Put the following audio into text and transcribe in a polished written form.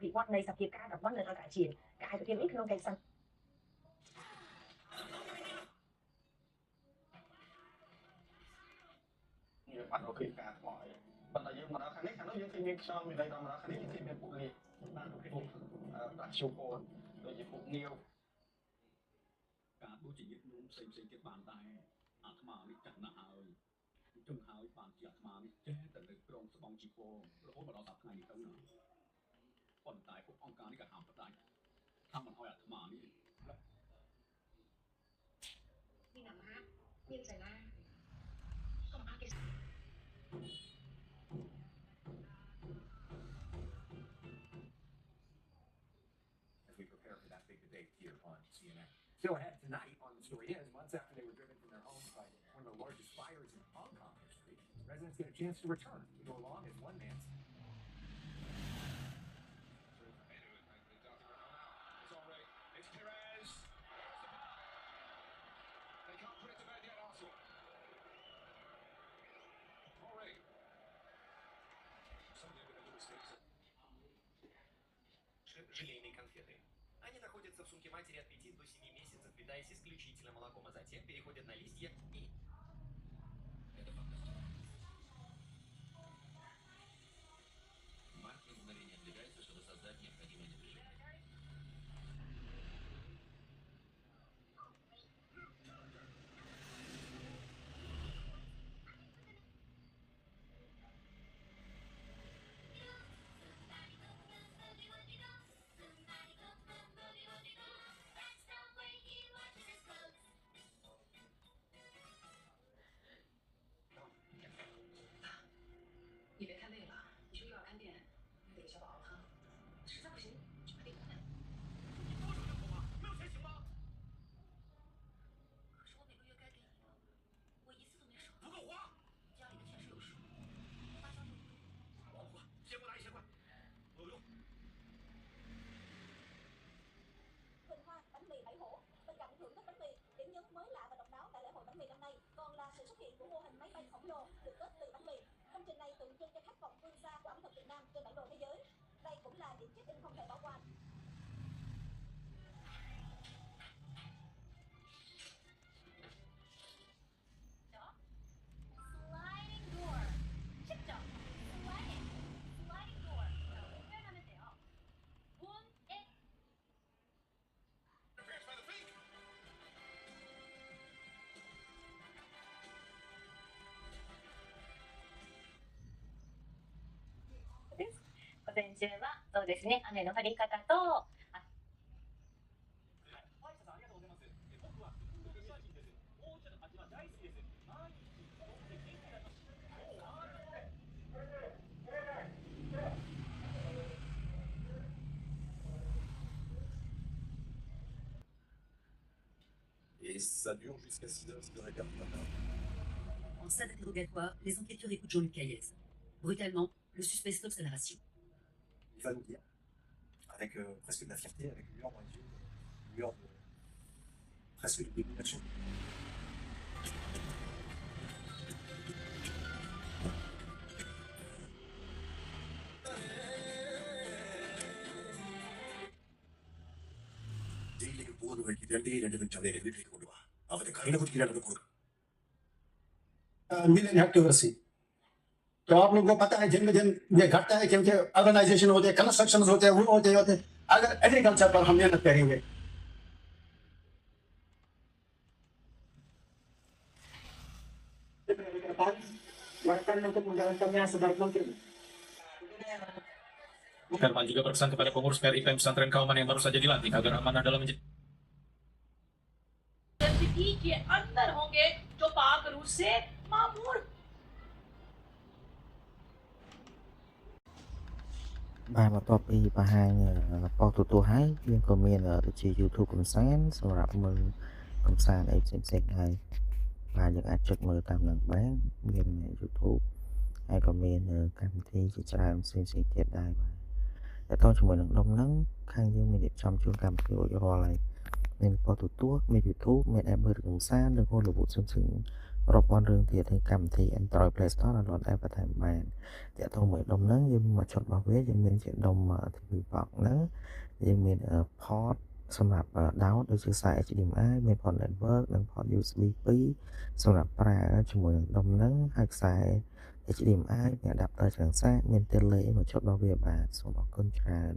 vì quạt này sập kịp cả đọc quạt này ra cả chuyện cả cái ít không cái sân bắt đầu khi cả mọi bắt đầu nhưng mà nó khá nhất nó những cái miếng sau mình đây nó khá nhất những cái miếng phụ liệt bạn cái phụ đặt siêu cồn rồi những phụ nghiêu cả đôi chỉ biết luôn xây cái bàn tay mà mình chặt nạ ơi trong hai bàn chỉ mà mình chếtแต่ในกรงสปองจีโฟแล้วพวกเราตัดไงนี่ตั้งนานก่อนตายพวกองค์การนี่ก็หามตายถ้ามันเอามานี่นี่นำฮะยืนใส่หน้าก็มาเก็บ as we prepare for that big debate here on CNN. So ahead tonight on The Story Is, months after they were driven from their homes by one of the largest fires in Hong Kong history, residents get a chance to return to go along as one man's. It's already. It's Perez. They can't put it to bed yet, Arsenal. Already. Some of the individual mistakes. Желейные конфеты. Они находятся в сумке матери от 5 до 7 месяцев, питаясь исключительно молоком, а затем переходят на листья и... Это фантастика. Марк на мгновение отвлекается, чтобы создать необходимое напряжение. Sự xuất hiện của mô hình máy bay khổng lồ được kết từ bánh mì. Công trình này tượng trưng cho khát vọng vươn xa của ẩm thực Việt Nam trên bản đồ thế giới. Đây cũng là điểm check-in không thể bỏ qua. Sliding door. 쉽죠? Sliding door. 표현하면 돼요. 본에 Prepares by the feet. This 午前中はそうですね、雨の降り方と、Et ça dure jusqu'à 6 heures, 6 heures et quart. En salle d'interrogatoire, les enquêteurs écoutent Jean-Luc Caillès. Brutalement, le suspect stoppe sa narration. Il va nous dire, avec presque de la fierté, avec une lueur dans les yeux, une lueur de presque de domination. ജയിലിലേക്ക് പോകുന്ന വഴിക്ക് രണ്ട് minute വീട്ടിലേക്ക് കൊണ്ടുപോവാ അവരെ കണ്ണിനെ കുറിച്ച് കൊടുക്കും मिलन एक्टिविटी तो आप लोगों को पता है जिनमें जिन ये घटता है क्योंकि ऑर्गेनाइजेशन होते हैं कंस्ट्रक्शन होते हैं वो होते हैं अगर एग्रीकल्चर पर हम मेहनत करेंगे Herman juga berpesan kepada pengurus PRIPM Pesantren Kauman yang baru saja dilantik agar amanah dalam menjadi city के अंदर होंगे जो पाक रूस से मामूर Bài mà top y bà hai bao tụ tụ hái nhưng còn miền ở trên YouTube កំសាន្តសម្រាប់មើលកំសាន្តអីផ្សេងៗហើយបាទយើងអាចចុចមើលតាមនឹងបានមាន YouTube ហើយក៏មានកម្មវិធីជាច្រើនផ្សេងៗទៀតដែរបាទតែតោះជាមួយនឹងដុំហ្នឹងខាងយើងមានរៀបចំជូនកម្មវិធីរួចរាល់ហើយ មានប៉ុទូទួមាន YouTube មាន app មើលរឿងសានឬ Hollywood ផ្សេងៗរាប់ពាន់រឿងទៀតហើយកម្មវិធី Android Play Store ដល់ app បន្ថែមបានតាក់ទងមួយដុំហ្នឹងយើងមកចុចរបស់វាយើងមានជាដុំ TV box ហ្នឹងយើងមាន port សម្រាប់ download ដូចជាខ្សែ HDMI មាន port network និង port USB 2សម្រាប់ប្រើជាមួយនឹងដុំហ្នឹងហើយខ្សែ HDMI មាន adapter ឆ្លងសារមាន tele មកចុចរបស់វាបាទសូមអរគុណច្រើន